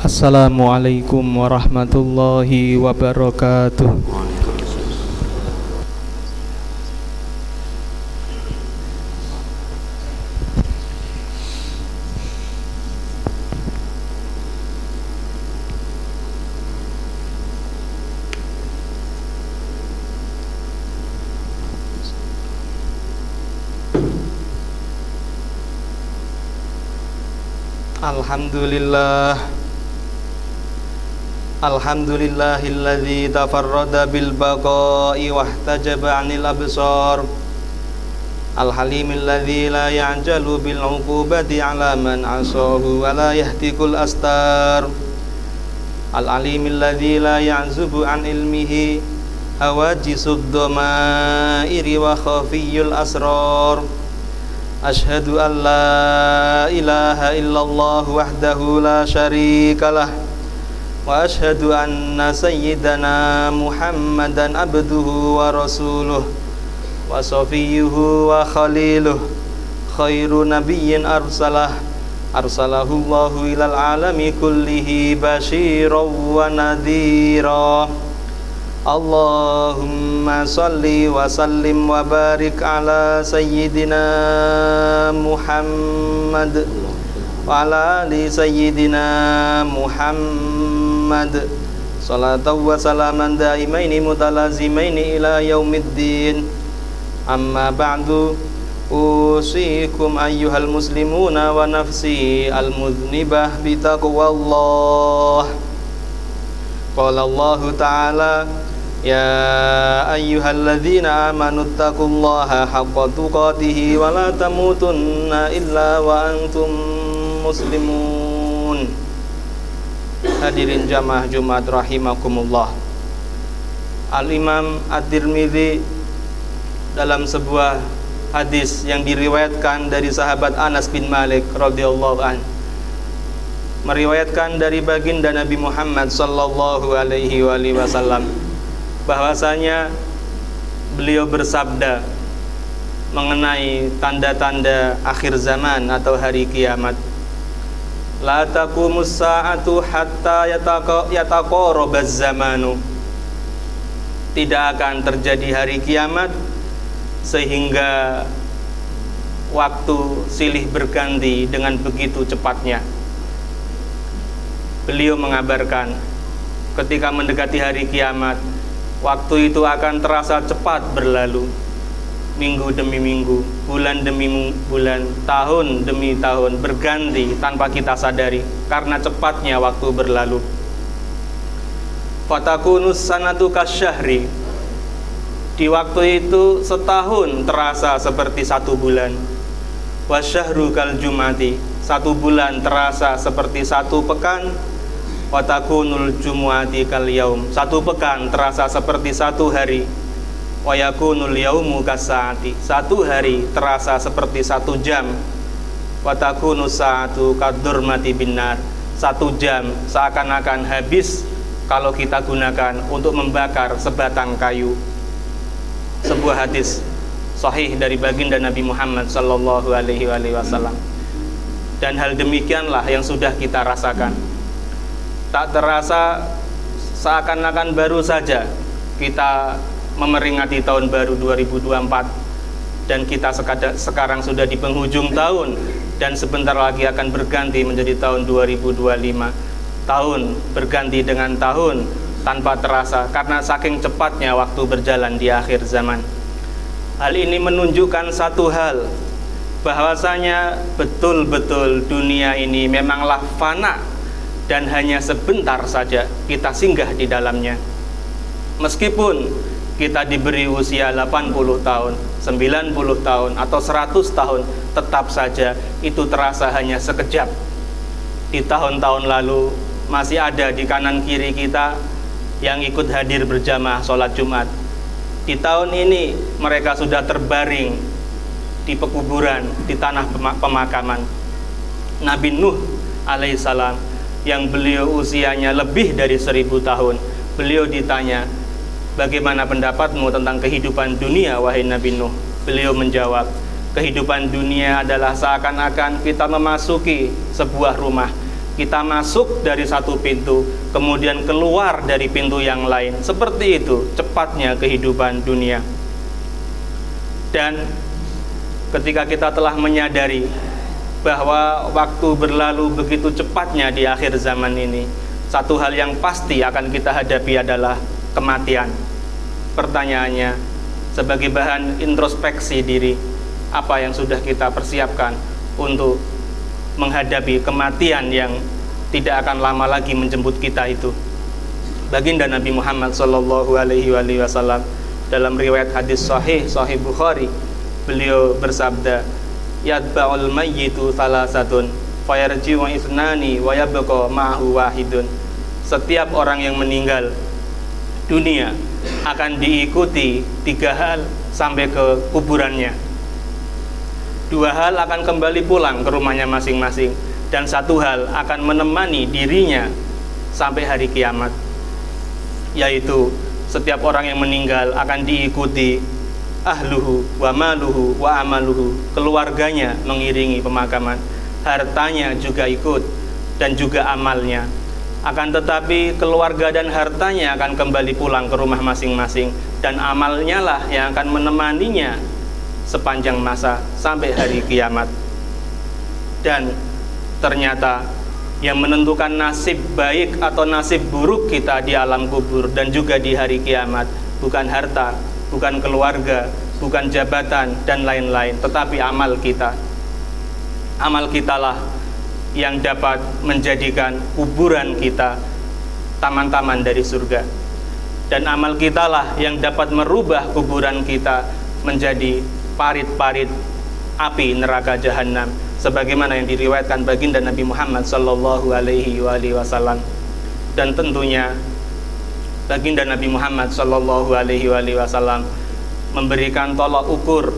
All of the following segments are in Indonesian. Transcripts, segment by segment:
Assalamualaikum warahmatullahi wabarakatuh. Alhamdulillahilladzi tafarrada bil baqa'i wahtajaba 'anil absar. Al-halimilladzi la ya'jalu bil 'uqubati 'ala man 'asahu wa la yahtikul astar. Al-alimilladzi la ya'zubu 'an ilmihi hawajisud dhamairi wa khafiyul asrar. Ashhadu an la ilaha illallah wahdahu la syarikalah wa ashhadu anna sayyidana Muhammadan abduhu wa rasuluh wa safiyyuhu wa khaliluh khairu nabiyyin arsalahu Allahu ilal alami kullihi basyiran wa nadhira. Allahumma salli wa sallim wa barik ala sayyidina Muhammad wa ala ali sayyidina Muhammad salatan wa salaman daimaini mutalazimaini ila yaumiddin. Amma ba'du, usikum ayyuhal muslimuna wa nafsi al-mudhnibah bitaqwallah. Qala Allah ta'ala, ya ayyuhalladzina amanu taqullaha haqqa tuqatih wa la tamutunna illa wa antum muslimun. Hadirin jamaah Jumat rahimakumullah. Al-Imam At-Tirmidzi dalam sebuah hadis yang diriwayatkan dari sahabat Anas bin Malik radhiyallahu an, meriwayatkan dari baginda Nabi Muhammad sallallahu alaihi wasallam bahwasanya beliau bersabda mengenai tanda-tanda akhir zaman atau hari kiamat. La taqumus sa'atu hatta yataqarabaz zamanu. Tidak akan terjadi hari kiamat sehingga waktu silih berganti dengan begitu cepatnya. Beliau mengabarkan ketika mendekati hari kiamat, waktu itu akan terasa cepat berlalu, minggu demi minggu, bulan demi bulan, tahun demi tahun berganti tanpa kita sadari karena cepatnya waktu berlalu. Fatakunus sanatu kasyahri. Di waktu itu setahun terasa seperti satu bulan. Wasyahru kal jumati. Satu bulan terasa seperti satu pekan. Watakunul jumu'ati kal yaum. Satu pekan terasa seperti satu hari. Wayakunul yaumu kasa'ati. Satu hari terasa seperti satu jam. Watakunus sa'atu kadurmati binar. Satu jam seakan-akan habis kalau kita gunakan untuk membakar sebatang kayu. Sebuah hadis sahih dari baginda Nabi Muhammad sallallahu alaihi wasallam. Dan hal demikianlah yang sudah kita rasakan. Tak terasa seakan-akan baru saja kita memeringati tahun baru 2024 dan kita sekarang sudah di penghujung tahun dan sebentar lagi akan berganti menjadi tahun 2025. Tahun berganti dengan tahun tanpa terasa karena saking cepatnya waktu berjalan di akhir zaman. Hal ini menunjukkan satu hal, bahwasanya betul-betul dunia ini memanglah fana dan hanya sebentar saja kita singgah di dalamnya. Meskipun kita diberi usia 80 tahun, 90 tahun atau 100 tahun, tetap saja itu terasa hanya sekejap. Di tahun-tahun lalu masih ada di kanan kiri kita yang ikut hadir berjamaah sholat Jumat. Di tahun ini mereka sudah terbaring di pekuburan, di tanah pemakaman. Nabi Nuh alaihissalam yang beliau usianya lebih dari 1000 tahun, beliau ditanya, bagaimana pendapatmu tentang kehidupan dunia wahai Nabi Nuh? Beliau menjawab, kehidupan dunia adalah seakan-akan kita memasuki sebuah rumah kita masuk dari satu pintu, kemudian keluar dari pintu yang lain. Seperti itu cepatnya kehidupan dunia. Dan ketika kita telah menyadari bahwa waktu berlalu begitu cepatnya di akhir zaman ini, satu hal yang pasti akan kita hadapi adalah kematian. Pertanyaannya, sebagai bahan introspeksi diri, apa yang sudah kita persiapkan untuk menghadapi kematian yang tidak akan lama lagi menjemput kita itu? Baginda Nabi Muhammad sallallahu alaihi wasallam dalam riwayat hadis sahih Bukhari, beliau bersabda, yatba'ul mayyitu salasatun fayarji'u ithnani wa yabqa ma'ahu wahidun. Setiap orang yang meninggal dunia akan diikuti 3 hal sampai ke kuburannya. 2 hal akan kembali pulang ke rumahnya masing-masing, dan 1 hal akan menemani dirinya sampai hari kiamat, yaitu setiap orang yang meninggal akan diikuti ahluhu wa maluhu wa amaluhu, keluarganya mengiringi pemakaman, hartanya juga ikut dan juga amalnya. Akan tetapi keluarga dan hartanya akan kembali pulang ke rumah masing-masing, dan amalnya lah yang akan menemaninya sepanjang masa sampai hari kiamat. Dan ternyata yang menentukan nasib baik atau nasib buruk kita di alam kubur dan juga di hari kiamat bukan harta, bukan keluarga, bukan jabatan dan lain-lain, tetapi amal kita. Amal kita lah yang dapat menjadikan kuburan kita taman-taman dari surga, dan amal kita lah yang dapat merubah kuburan kita menjadi parit-parit api neraka jahanam, sebagaimana yang diriwayatkan baginda Nabi Muhammad sallallahu alaihi wasallam. Dan tentunya baginda Nabi Muhammad sallallahu alaihi wasallam memberikan tolak ukur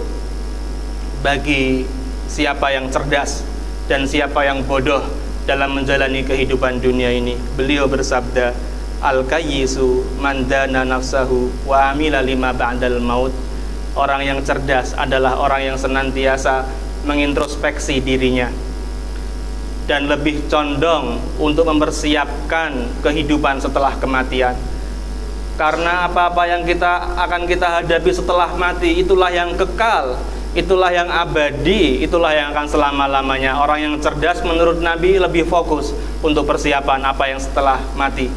bagi siapa yang cerdas dan siapa yang bodoh dalam menjalani kehidupan dunia ini. Beliau bersabda, al-kayyisu man dana nafsahu wa amila lima ba'dal maut. Orang yang cerdas adalah orang yang senantiasa mengintrospeksi dirinya dan lebih condong untuk mempersiapkan kehidupan setelah kematian. Karena apa-apa yang akan kita hadapi setelah mati itulah yang kekal, itulah yang abadi, itulah yang akan selama-lamanya. Orang yang cerdas menurut Nabi lebih fokus untuk persiapan apa yang setelah mati.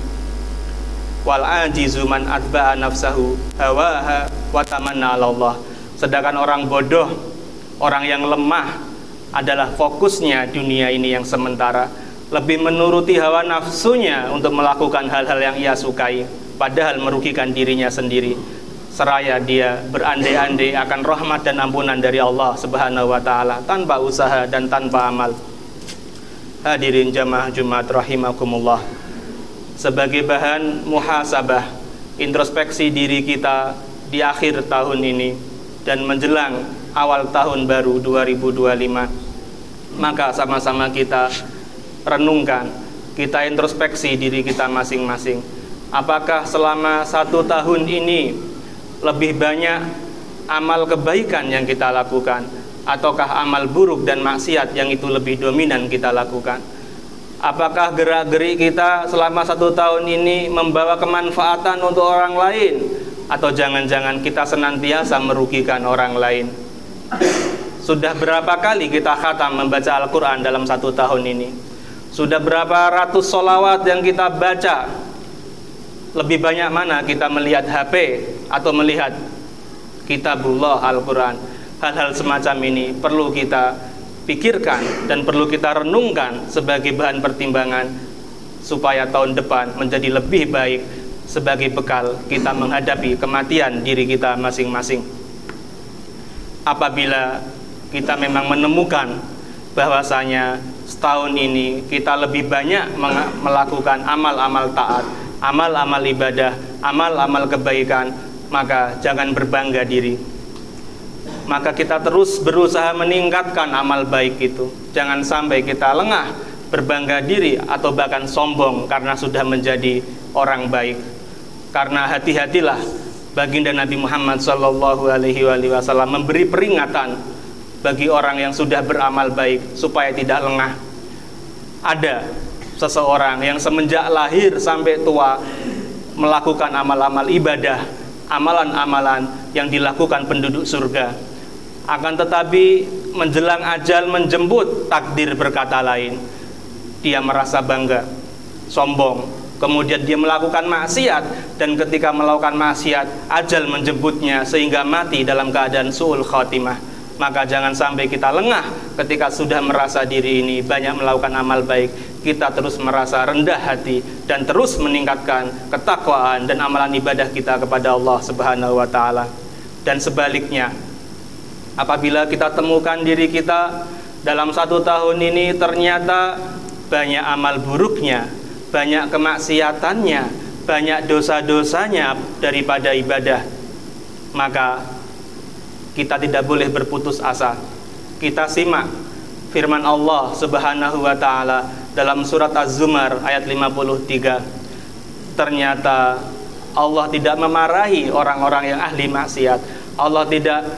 Wal ajizu man atba'a nafsahu hawaha wa tamanna 'ala Allah. Sedangkan orang bodoh, orang yang lemah adalah fokusnya dunia ini yang sementara, lebih menuruti hawa nafsunya untuk melakukan hal-hal yang ia sukai, padahal merugikan dirinya sendiri, seraya dia berandai-andai akan rahmat dan ampunan dari Allah Subhanahu wa taala tanpa usaha dan tanpa amal. Hadirin jamaah Jumat rahimakumullah, sebagai bahan muhasabah, introspeksi diri kita di akhir tahun ini dan menjelang awal tahun baru 2025, maka sama-sama kita renungkan, kita introspeksi diri kita masing-masing. Apakah selama 1 tahun ini lebih banyak amal kebaikan yang kita lakukan, ataukah amal buruk dan maksiat yang itu lebih dominan kita lakukan? Apakah gerak-gerik kita selama 1 tahun ini membawa kemanfaatan untuk orang lain, atau jangan-jangan kita senantiasa merugikan orang lain? Sudah berapa kali kita khatam membaca Al-Quran dalam 1 tahun ini? Sudah berapa ratus sholawat yang kita baca? Lebih banyak mana kita melihat HP atau melihat kitabullah Al-Quran? Hal-hal semacam ini perlu kita pikirkan dan perlu kita renungkan sebagai bahan pertimbangan supaya tahun depan menjadi lebih baik sebagai bekal kita menghadapi kematian diri kita masing-masing. Apabila kita memang menemukan bahwasanya setahun ini kita lebih banyak melakukan amal-amal taat, amal-amal ibadah, amal-amal kebaikan, maka jangan berbangga diri. Maka kita terus berusaha meningkatkan amal baik itu. Jangan sampai kita lengah, berbangga diri, atau bahkan sombong karena sudah menjadi orang baik. Karena hati-hatilah, baginda Nabi Muhammad SAW memberi peringatan bagi orang yang sudah beramal baik supaya tidak lengah. Ada seseorang yang semenjak lahir sampai tua melakukan amal-amal ibadah, amalan-amalan yang dilakukan penduduk surga. Akan tetapi menjelang ajal menjemput, takdir berkata lain. Dia merasa bangga, sombong, kemudian dia melakukan maksiat, dan ketika melakukan maksiat ajal menjemputnya sehingga mati dalam keadaan su'ul khotimah. Maka jangan sampai kita lengah ketika sudah merasa diri ini banyak melakukan amal baik, kita terus merasa rendah hati dan terus meningkatkan ketakwaan dan amalan ibadah kita kepada Allah Subhanahu wa Ta'ala. Dan sebaliknya, apabila kita temukan diri kita dalam 1 tahun ini ternyata banyak amal buruknya, banyak kemaksiatannya, banyak dosa-dosanya daripada ibadah, maka kita tidak boleh berputus asa. Kita simak firman Allah Subhanahu wa Ta'ala dalam surat Az-Zumar ayat 53. Ternyata Allah tidak memarahi orang-orang yang ahli maksiat. Allah tidak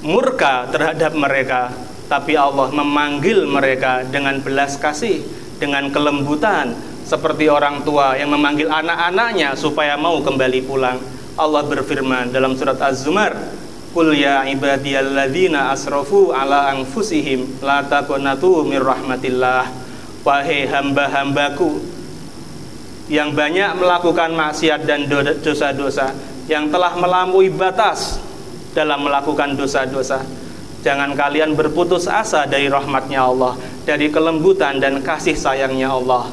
murka terhadap mereka, tapi Allah memanggil mereka dengan belas kasih, dengan kelembutan, seperti orang tua yang memanggil anak-anaknya supaya mau kembali pulang. Allah berfirman dalam surat Az-Zumar, Qul ya ibadiyalladzina asrafu ala anfusihim la taqnatu mir rahmatillah. Wahai hamba-hambaku yang banyak melakukan maksiat dan dosa-dosa, yang telah melampaui batas dalam melakukan dosa-dosa, jangan kalian berputus asa dari rahmatnya Allah, dari kelembutan dan kasih sayangnya Allah.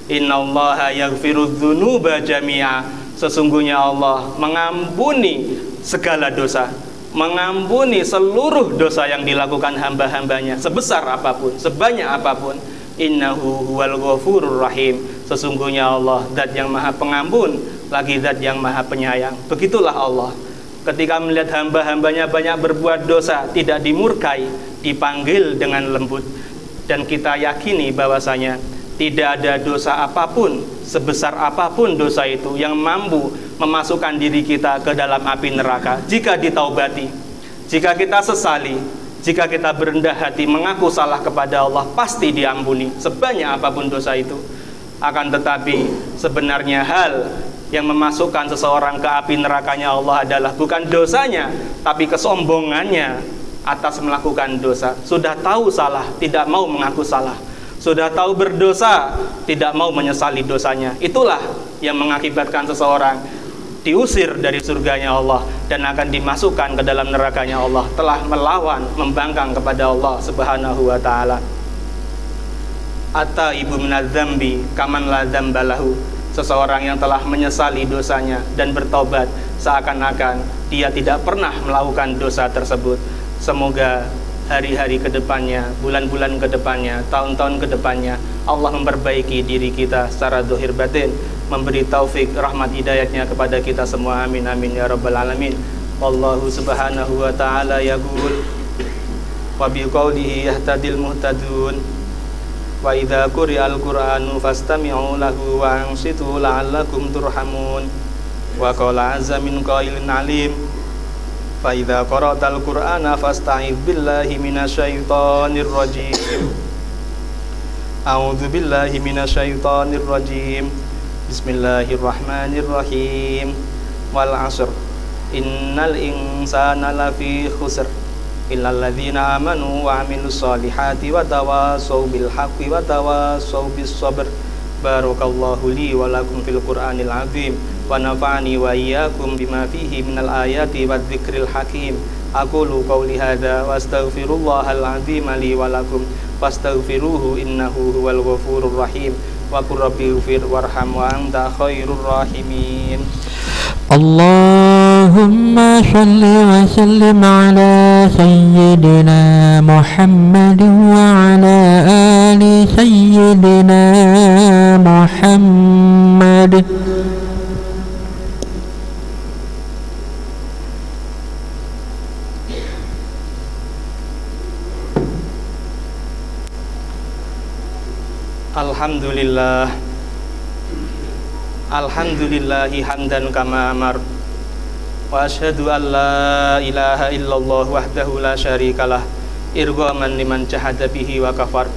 Innallaha yaghfirudz dzunuba jami'a. Sesungguhnya Allah mengampuni segala dosa, mengampuni seluruh dosa yang dilakukan hamba-hambanya, sebesar apapun, sebanyak apapun. Innahu huwal ghafurur rahim. Sesungguhnya Allah zat yang maha pengampun, lagi zat yang maha penyayang. Begitulah Allah. Ketika melihat hamba-hambanya banyak berbuat dosa, tidak dimurkai, dipanggil dengan lembut. Dan kita yakini bahwasanya tidak ada dosa apapun, sebesar apapun dosa itu, yang mampu memasukkan diri kita ke dalam api neraka jika ditaubati, jika kita sesali, jika kita berendah hati mengaku salah kepada Allah, pasti diampuni sebanyak apapun dosa itu. Akan tetapi sebenarnya hal yang memasukkan seseorang ke api nerakanya Allah adalah bukan dosanya, tapi kesombongannya atas melakukan dosa. Sudah tahu salah, tidak mau mengaku salah. Sudah tahu berdosa, tidak mau menyesali dosanya. Itulah yang mengakibatkan seseorang diusir dari surganya Allah dan akan dimasukkan ke dalam nerakanya Allah, telah melawan, membangkang kepada Allah Subhanahu wa Ta'ala. Atta ibu minadzambi kaman la dzambalahu. Seseorang yang telah menyesali dosanya dan bertobat seakan-akan dia tidak pernah melakukan dosa tersebut. Semoga hari-hari kedepannya, bulan-bulan kedepannya, tahun-tahun kedepannya Allah memperbaiki diri kita secara zahir batin, memberi taufik rahmat hidayatnya kepada kita semua. Amin amin ya rabbal alamin. Wallahu subhanahu wa ta'ala yaqul wa biqaulihi yahtadil muhtadun wa idza quri'al qur'anu fastami'u lahu wa ansitu la'allakum turhamun. Wa qala azza min qailin alim fa idza qara'tal qur'ana fasta'idz billahi minasyaitonir rajim. A'udzu billahi minasyaitonir rajim. Bismillahirrahmanirrahim. Wal 'ashr innal insana lafi khusr illal ladzina amanu wa 'amilus solihati wa tawassaw bil haqqi wa tawassaw bis sabr. Barakallahu li wa lakum fil Qur'anil 'azim wa nafa'ani wa iyyakum bima fihi minal ayati wadh-dhikril hakim. Aqulu qawli hadza wa astaghfirullahal 'azim li wa lakum fastaghfiruhu innahu huwal ghafurur rahim. Wa qur rabbi ighfir warham wa anta khairur rahimin. Allahumma shalli wa sallim ala sayyidina Muhammad wa ala ali sayyidina Muhammad. Alhamdulillah, alhamdulillahi hamdan kama amar, wa asyhadu an la ilaha illallah wahdahu la syarikalah irghaman liman jahada bihi wa kafar,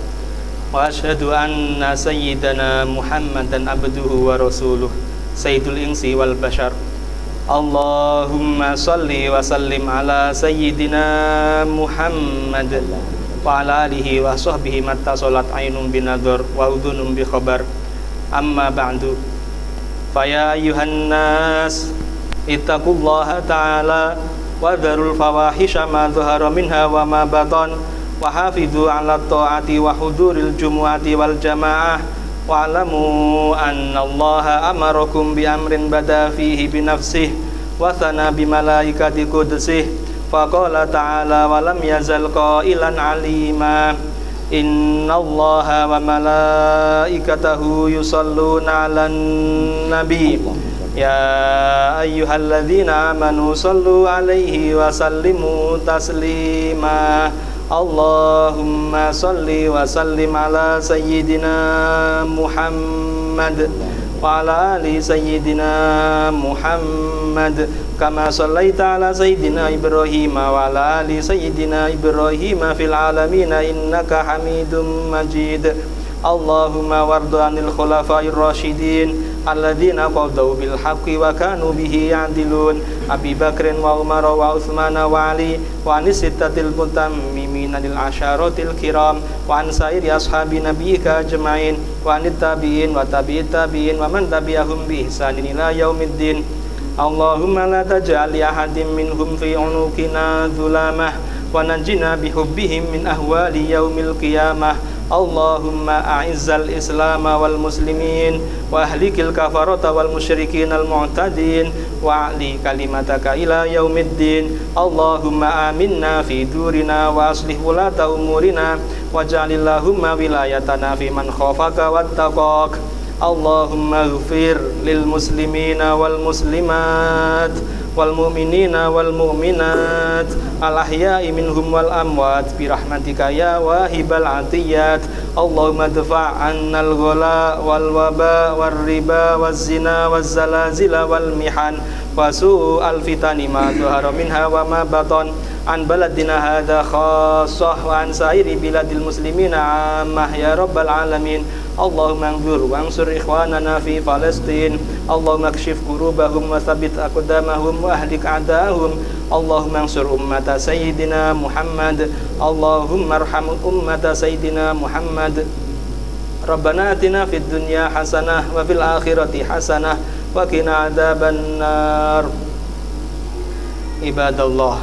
وأشهد أن سيدنا محمدا عبده ورسوله سيد الإنس والبشر اللهم صل وسلم على سيدنا محمد وعلى آله وصحبه ما اتصلت عين بنظر وأذن بخبر أما بعد فيا أيها الناس اتقوا الله تعالى وذروا الفواحش ما ظهر منها وما بطن وحافظوا على الطاعة وحضور الجمعة والجماعة واعلموا أن الله أمركم بأمر بدأ فيه بنفسه وثنى بملائكة قدسه فقال تعالى ولم يزل قائلا عليما إن الله وملائكته يصلون على النبي يا أيها الذين آمنوا صلوا عليه وسلموا تسليما اللهم صل وسلم على سيدنا محمد وعلى آل سيدنا محمد كما صليت على سيدنا إبراهيم وعلى آل سيدنا إبراهيم في العالمين إنك حميد مجيد اللهم وارض عن الخلفاء الراشدين الذين قضوا بالحق وكانوا به يعدلون أبي بكر وعمر وعثمان وعلي وعن الستة المتممين للعشرة الكرام وعن سائر أصحاب نبيك أجمعين وعن التابعين وتابعي التابعين ومن تبعهم بإحسان إلى يوم الدين اللهم لا تجعل لأحد منهم في عنقنا ظلامة ونجنا بحبهم من أهوال يوم القيامة اللهم أعز الإسلام والمسلمين وأهلك الكفرة والمشركين المعتدين وأعلي كلمتك إلى يوم الدين اللهم آمنا في دورنا وأصلح ولاة أمورنا واجعل اللهم ولايتنا في من خافك واتقاك اللهم اغفر للمسلمين والمسلمات والمؤمنين والمؤمنات الأحياء منهم والأموات برحمتك يا واهب العطيات اللهم ادفع عنا الغلاء والوباء والربا والزنا والزلازل والمحن وسوء الفتن ما ظهر منها وما بطن عن بلدنا هذا خاصة وعن سائر بلاد المسلمين عامة يا رب العالمين اللهم انظر وانصر إخواننا في فلسطين اللهم اكشف كروبهم وثبت أقدامهم وأهلك أعداءهم اللهم انصر أمة سيدنا محمد اللهم ارحم أمة سيدنا محمد ربنا آتنا في الدنيا حسنة وفي الآخرة حسنة وقنا عذاب النار عباد الله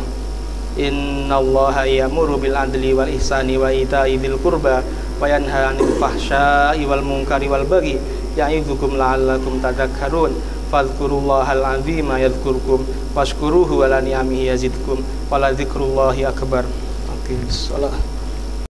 إن الله يأمر بالعدل والإحسان وإيتاء ذي القربى وينهى عن الفحشاء والمنكر والبغي يعظكم لعلكم تذكرون فاذكروا الله العظيم يذكركم واشكروه على نعمه يزدكم ولذكر الله أكبر. أقيموا الصلاة.